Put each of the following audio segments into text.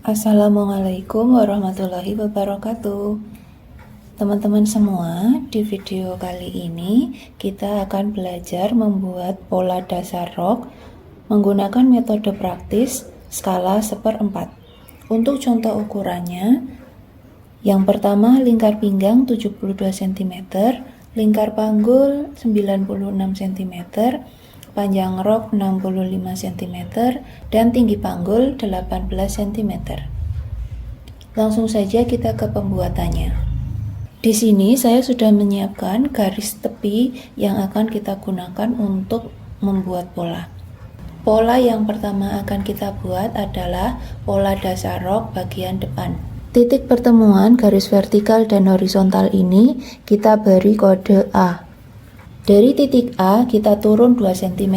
Assalamualaikum warahmatullahi wabarakatuh. Teman-teman semua, di video kali ini kita akan belajar membuat pola dasar rok menggunakan metode praktis skala 1/4. Untuk contoh ukurannya, yang pertama lingkar pinggang 72 cm, lingkar panggul 96 cm, panjang rok 65 cm, dan tinggi panggul 18 cm. Langsung saja kita ke pembuatannya. Di sini saya sudah menyiapkan garis tepi yang akan kita gunakan untuk membuat pola. Pola yang pertama akan kita buat adalah pola dasar rok bagian depan. Titik pertemuan garis vertikal dan horizontal ini kita beri kode A. Dari titik A kita turun 2 cm.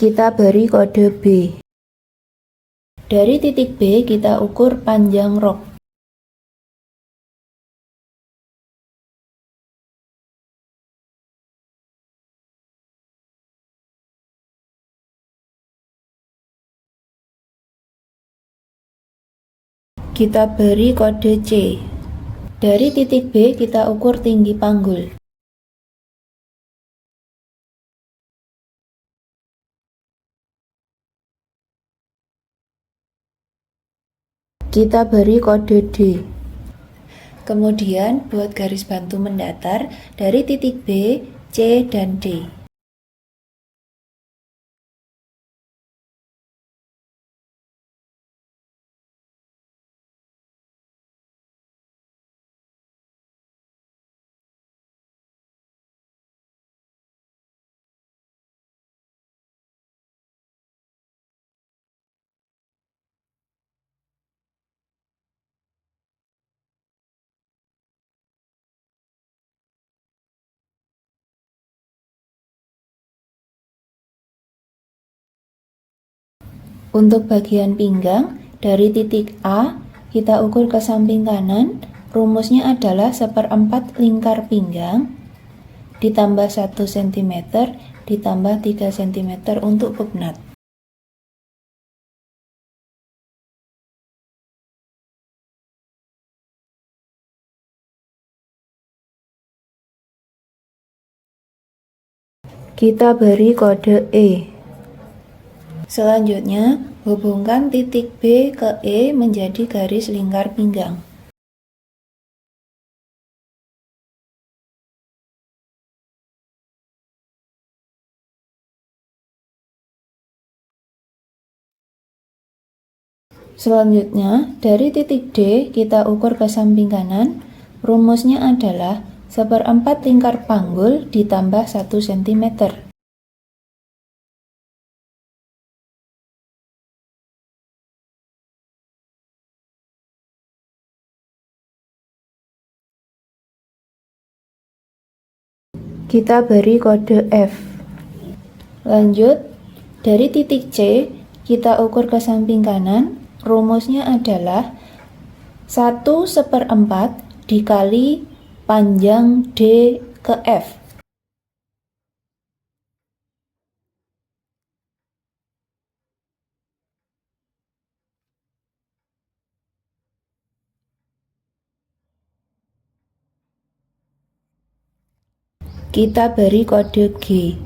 Kita beri kode B. Dari titik B kita ukur panjang rok. Kita beri kode C. Dari titik B kita ukur tinggi panggul. Kita beri kode D. Kemudian buat garis bantu mendatar dari titik B, C, dan D. Untuk bagian pinggang, dari titik A kita ukur ke samping kanan. Rumusnya adalah 1/4 lingkar pinggang ditambah 1 cm ditambah 3 cm untuk pubnat. Kita beri kode E. Selanjutnya, hubungkan titik B ke E menjadi garis lingkar pinggang. Selanjutnya, dari titik D kita ukur ke samping kanan. Rumusnya adalah 1/4 lingkar panggul ditambah 1 cm. Kita beri kode F. Lanjut, dari titik C kita ukur ke samping kanan. Rumusnya adalah 1/4 dikali panjang D ke F. Kita beri kode G.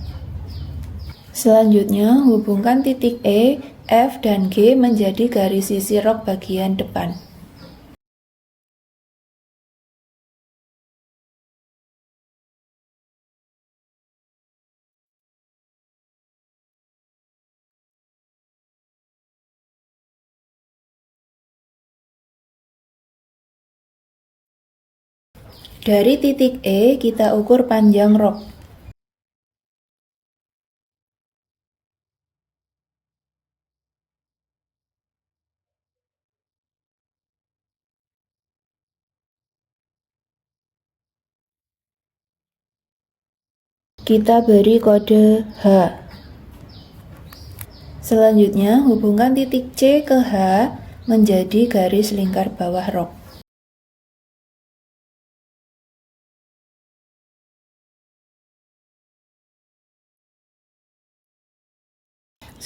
Selanjutnya, hubungkan titik E, F, dan G menjadi garis sisi rok bagian depan. Dari titik E kita ukur panjang rok. Kita beri kode H. Selanjutnya, hubungkan titik C ke H menjadi garis lingkar bawah rok.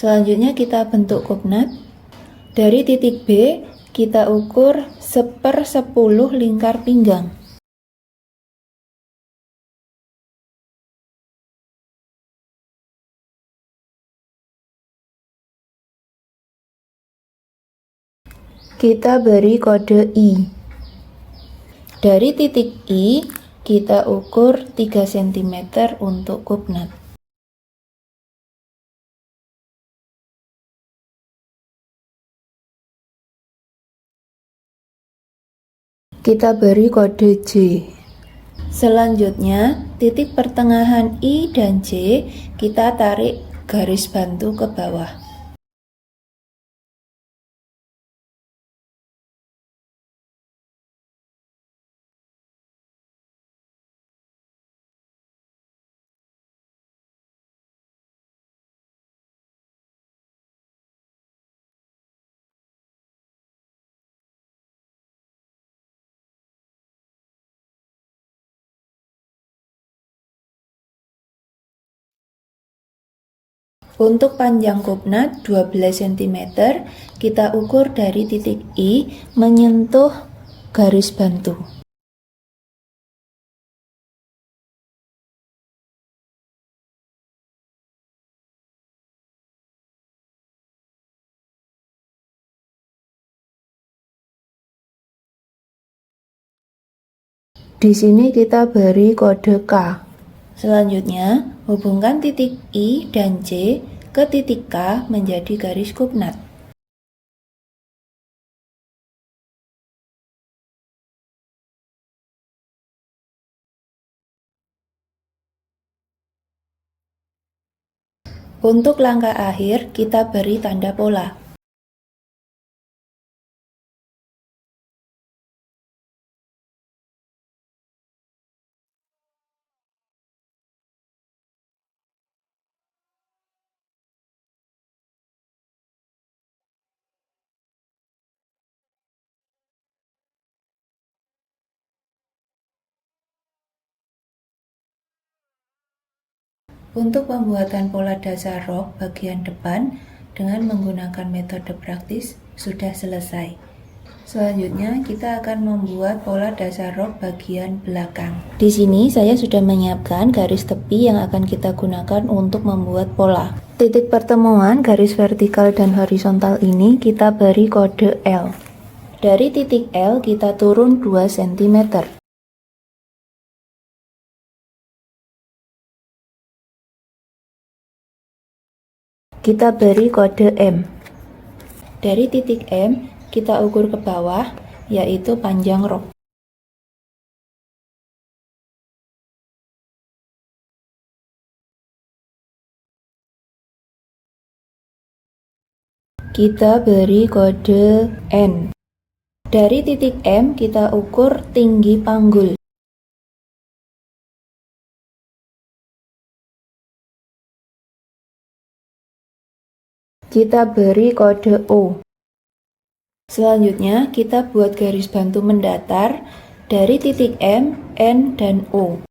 Selanjutnya kita bentuk kupnat. Dari titik B, kita ukur 1/10 lingkar pinggang. Kita beri kode I. Dari titik I, kita ukur 3 cm untuk kupnat. Kita beri kode J. Selanjutnya, titik pertengahan I dan J kita tarik garis bantu ke bawah. Untuk panjang kupnat 12 cm, kita ukur dari titik I menyentuh garis bantu. Di sini kita beri kode K. Selanjutnya, hubungkan titik I dan J ke titik K menjadi garis kupnat. Untuk langkah akhir, kita beri tanda pola. Untuk pembuatan pola dasar rok bagian depan dengan menggunakan metode praktis sudah selesai. Selanjutnya kita akan membuat pola dasar rok bagian belakang. Di sini saya sudah menyiapkan garis tepi yang akan kita gunakan untuk membuat pola. Titik pertemuan garis vertikal dan horizontal ini kita beri kode L. Dari titik L kita turun 2 cm. Kita beri kode M. Dari titik M, kita ukur ke bawah, yaitu panjang rok. Kita beri kode N. Dari titik M, kita ukur tinggi panggul. Kita beri kode O. Selanjutnya, kita buat garis bantu mendatar dari titik M, N, dan O.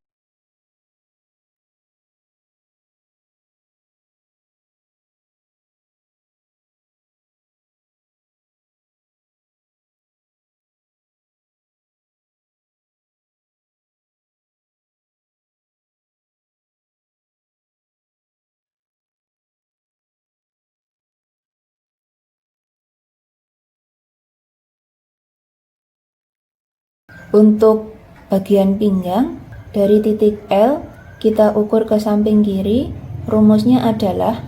Untuk bagian pinggang, dari titik L kita ukur ke samping kiri. Rumusnya adalah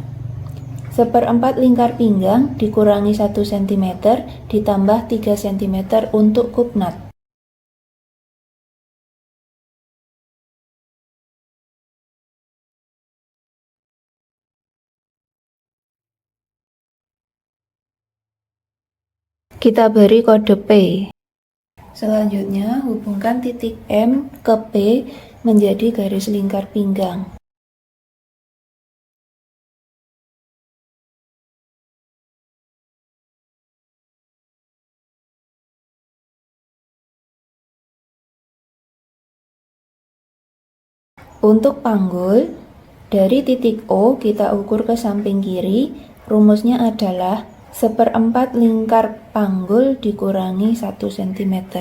1/4 lingkar pinggang dikurangi 1 cm ditambah 3 cm untuk kupnat. Kita beri kode P. Selanjutnya, hubungkan titik M ke P menjadi garis lingkar pinggang. Untuk panggul, dari titik O kita ukur ke samping kiri Rumusnya adalah 1/4 lingkar panggul dikurangi 1 cm.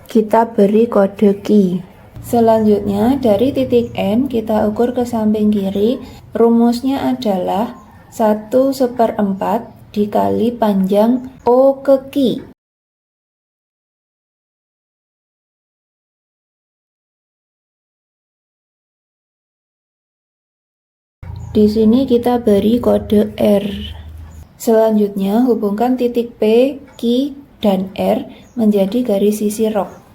Kita beri kode Q. Selanjutnya, dari titik N kita ukur ke samping kiri. Rumusnya adalah 1/4 dikali panjang O ke Q. Di sini kita beri kode R. Selanjutnya, hubungkan titik P, Q, dan R menjadi garis sisi rok.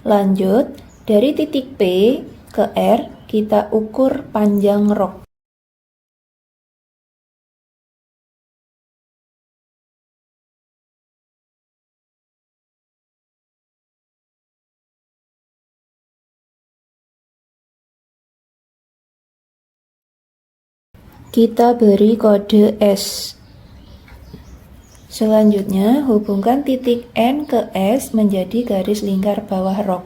Lanjut, dari titik P ke R kita ukur panjang rok. Kita beri kode S. Selanjutnya, hubungkan titik N ke S menjadi garis lingkar bawah rok.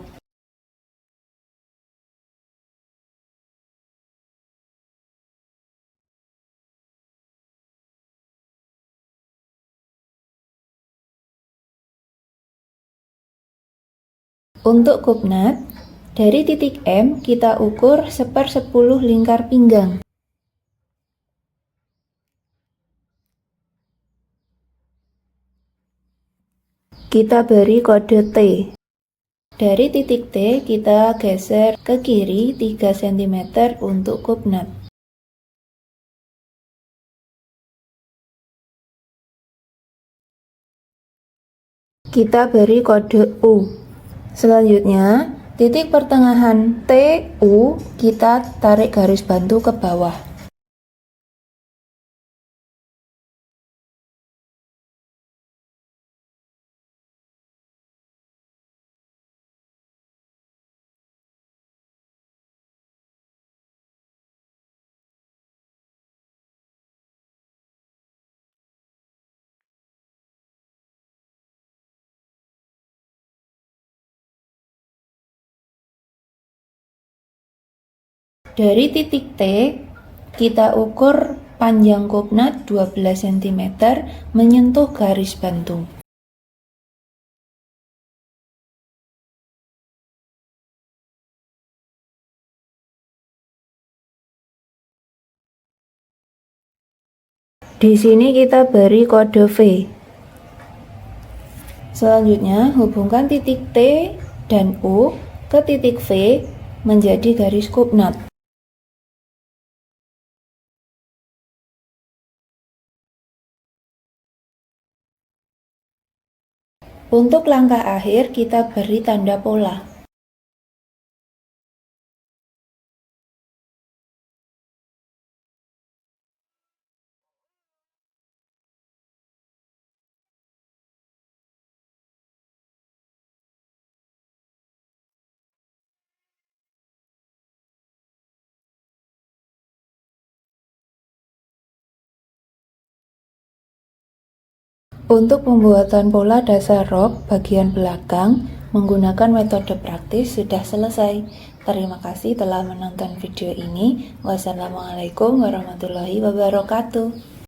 Untuk kupnat, dari titik M kita ukur 1/10 lingkar pinggang. Kita beri kode T. Dari titik T kita geser ke kiri 3 cm untuk kupnat. Kita beri kode U. Selanjutnya, titik pertengahan TU kita tarik garis bantu ke bawah. Dari titik T, kita ukur panjang kupnat 12 cm menyentuh garis bantu. Di sini kita beri kode V. Selanjutnya, hubungkan titik T dan U ke titik V menjadi garis kupnat. Untuk langkah akhir kita beri tanda pola. Untuk pembuatan pola dasar rok bagian belakang menggunakan metode praktis sudah selesai. Terima kasih telah menonton video ini. Wassalamualaikum warahmatullahi wabarakatuh.